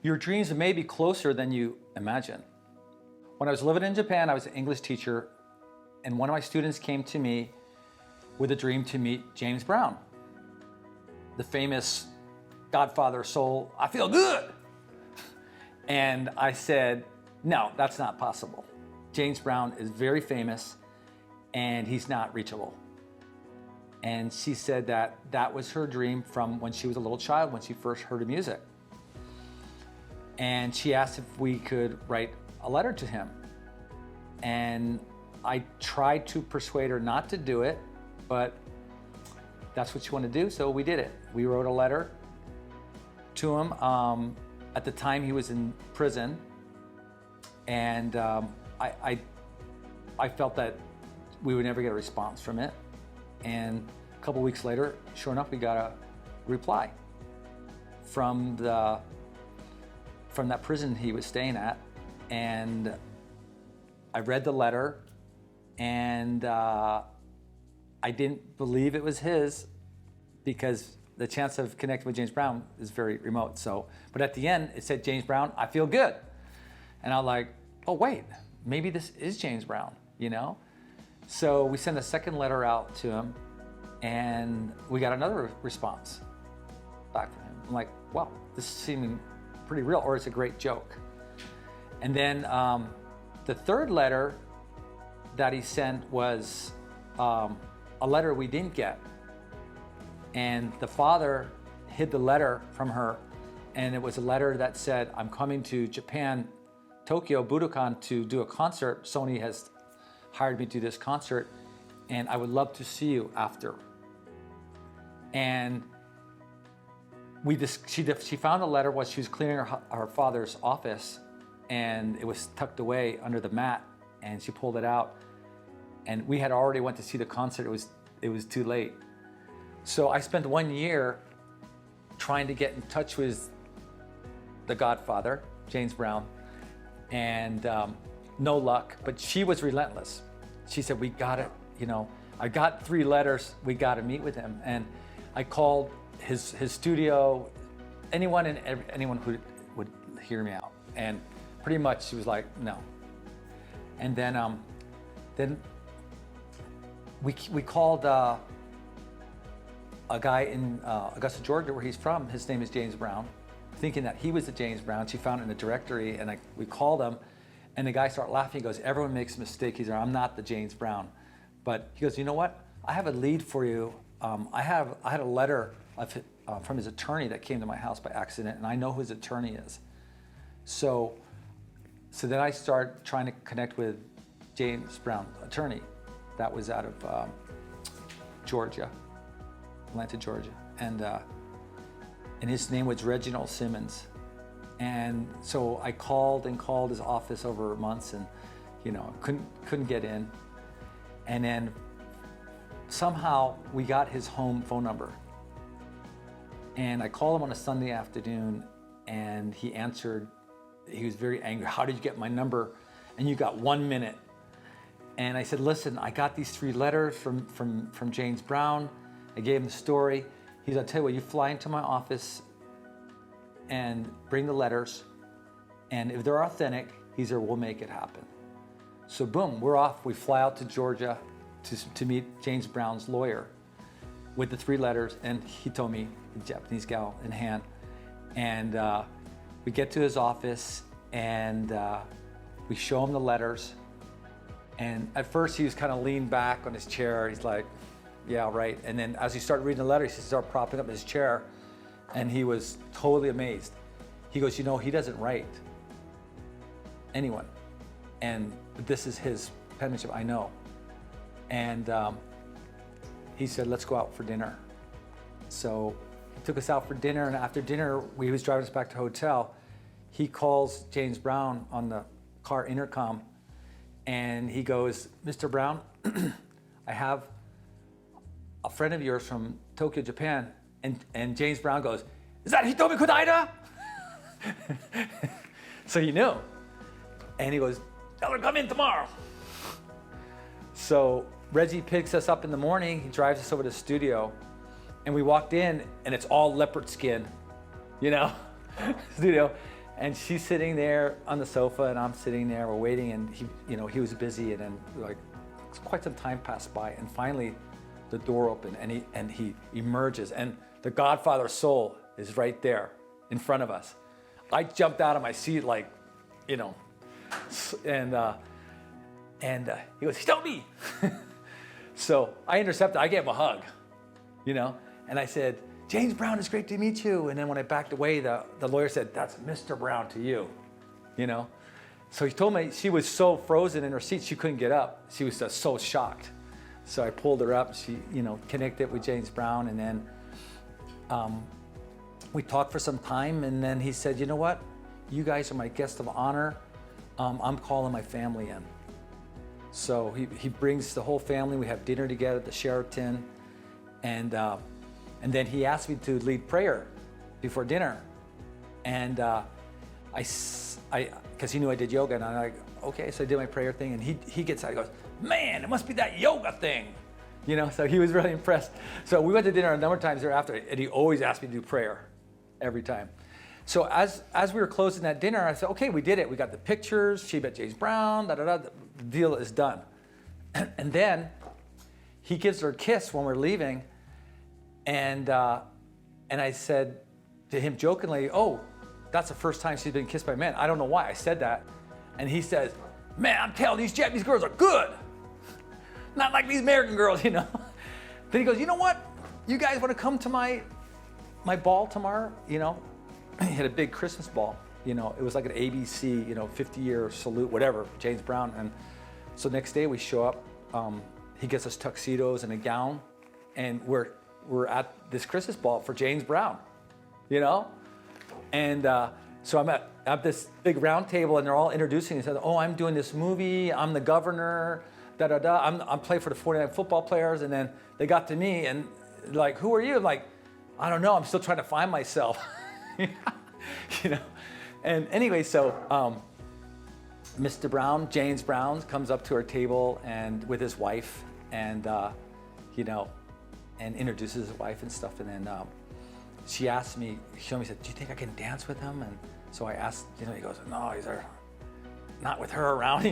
Your dreams may be closer than you imagine. When I was living in Japan, I was an English teacher, and one of my students came to me with a dream to meet James Brown, the famous Godfather soul, I feel good. And I said, no, that's not possible. James Brown is very famous and he's not reachable. And she said that that was her dream from when she was a little child, when she first heard of music. And she asked if we could write a letter to him. And I tried to persuade her not to do it, but that's what she wanted to do, so we did it. We wrote a letter to him. At the time he was in prison, and I felt that we would never get a response from it. And a couple weeks later, sure enough, we got a reply from that prison he was staying at. And I read the letter, and I didn't believe it was his, because the chance of connecting with James Brown is very remote. So, but at the end, it said, James Brown, I feel good. And I was like, oh wait, maybe this is James Brown, you know? So we sent a second letter out to him, and we got another response back from him. I'm like, wow, this is seeming pretty real, or it's a great joke. And then the third letter that he sent was a letter we didn't get. And the father hid the letter from her, and it was a letter that said, I'm coming to Japan, Tokyo, Budokan, to do a concert. Sony has hired me to do this concert, and I would love to see you after. And she found the letter while she was cleaning her father's office, and it was tucked away under the mat, and she pulled it out. And we had already went to see the concert. It was too late. So I spent 1 year trying to get in touch with the Godfather, James Brown, and no luck, but she was relentless. She said, we got it, you know, I got 3 letters, we got to meet with him. And I called his studio, anyone who would hear me out. And pretty much she was like, no. And then we called a guy in Augusta, Georgia, where he's from. His name is James Brown, thinking that he was the James Brown. She found it in the directory, and we called him, and the guy started laughing. He goes, everyone makes a mistake. He's like, I'm not the James Brown. But he goes, you know what? I have a lead for you. I had a letter from his attorney that came to my house by accident, and I know who his attorney is. So then I started trying to connect with James Brown, attorney. That was out of Georgia. Atlanta, Georgia, and his name was Reginald Simmons. And so I called his office over months, and you know, couldn't get in. And then somehow we got his home phone number, and I called him on a Sunday afternoon, and he answered. He was very angry. How did you get my number? And you got 1 minute. And I said, listen, I got these 3 letters from James Brown. I gave him the story. He said, I'll tell you what, you fly into my office and bring the letters, and if they're authentic, he said, we'll make it happen. So boom, we're off. We fly out to Georgia to meet James Brown's lawyer with the 3 letters, and he told me, the Japanese gal in hand. And we get to his office, and we show him the letters. And at first he was kind of leaned back on his chair. He's like, yeah, right. And then as he started reading the letter, he started propping up in his chair, and he was totally amazed. He goes, you know, he doesn't write anyone, and this is his penmanship, I know. And he said, let's go out for dinner. So he took us out for dinner, and after dinner, he was driving us back to the hotel. He calls James Brown on the car intercom, and he goes, Mr. Brown, I have a friend of yours from Tokyo, Japan. And James Brown goes, is that Hitomi Kodaira? So he knew. And he goes, tell her come in tomorrow. So Reggie picks us up in the morning. He drives us over to the studio. And we walked in, and it's all leopard skin, you know, studio. And she's sitting there on the sofa, and I'm sitting there, we're waiting, and he was busy, and then like quite some time passed by, and finally the door opened, and he emerges, and the Godfather soul is right there in front of us. I jumped out of my seat like, and he goes, "Hitomi!" So I intercepted, I gave him a hug, and I said, "James Brown, it's great to meet you." And then when I backed away, the lawyer said, "That's Mr. Brown to you," So he told me she was so frozen in her seat, she couldn't get up. She was just so shocked. So I pulled her up, she, connected with James Brown, and then we talked for some time, and then he said, "You know what? You guys are my guest of honor. I'm calling my family in." So he brings the whole family. We have dinner together at the Sheraton, and then he asked me to lead prayer before dinner, and because he knew I did yoga, and I'm like, okay, so I did my prayer thing, and he gets out, he goes, "Man, it must be that yoga thing," So he was really impressed. So we went to dinner a number of times thereafter, and he always asked me to do prayer every time. So as we were closing that dinner, I said, okay, we did it. We got the pictures. She met James Brown. The deal is done. And then he gives her a kiss when we're leaving, and I said to him jokingly, "Oh, that's the first time she's been kissed by men." I don't know why I said that, and he says, "Man, I'm telling you, these Japanese girls are good. Not like these American girls, Then he goes, "You know what? You guys want to come to my ball tomorrow?" He had a big Christmas ball. It was like an ABC, 50-year salute, whatever, James Brown. And so next day we show up. He gets us tuxedos and a gown, and we're at this Christmas ball for James Brown, And so I'm at this big round table, and they're all introducing me. They said, "Oh, I'm doing this movie. I'm the governor. I'm playing for the 49 football players." And then they got to me, and like, "Who are you?" I'm like, "I don't know. I'm still trying to find myself." And anyway, so Mr. Brown, James Brown, comes up to our table and with his wife, and and introduces his wife and stuff. And then she asked me, said, "Do you think I can dance with him?" And so I asked, he goes, "No, he's not with her around,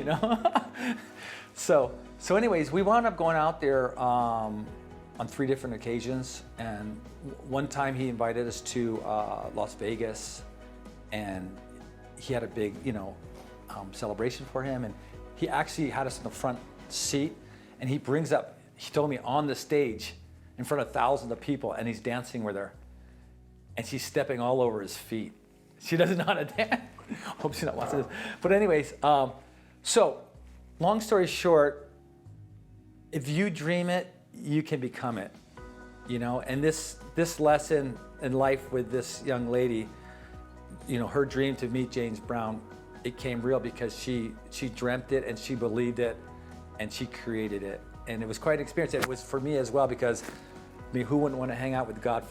So anyways, we wound up going out there on 3 different occasions, and one time he invited us to Las Vegas, and he had a big, celebration for him, and he actually had us in the front seat, and he told me on the stage in front of thousands of people, and he's dancing with her, and she's stepping all over his feet. She doesn't know how to dance. Hope she's not watching this. But anyways, so long story short, if you dream it, you can become it, and this lesson in life with this young lady, her dream to meet James Brown, it came real because she dreamt it, and she believed it, and she created it, and it was quite an experience. And it was for me as well, because who wouldn't want to hang out with the Godfather?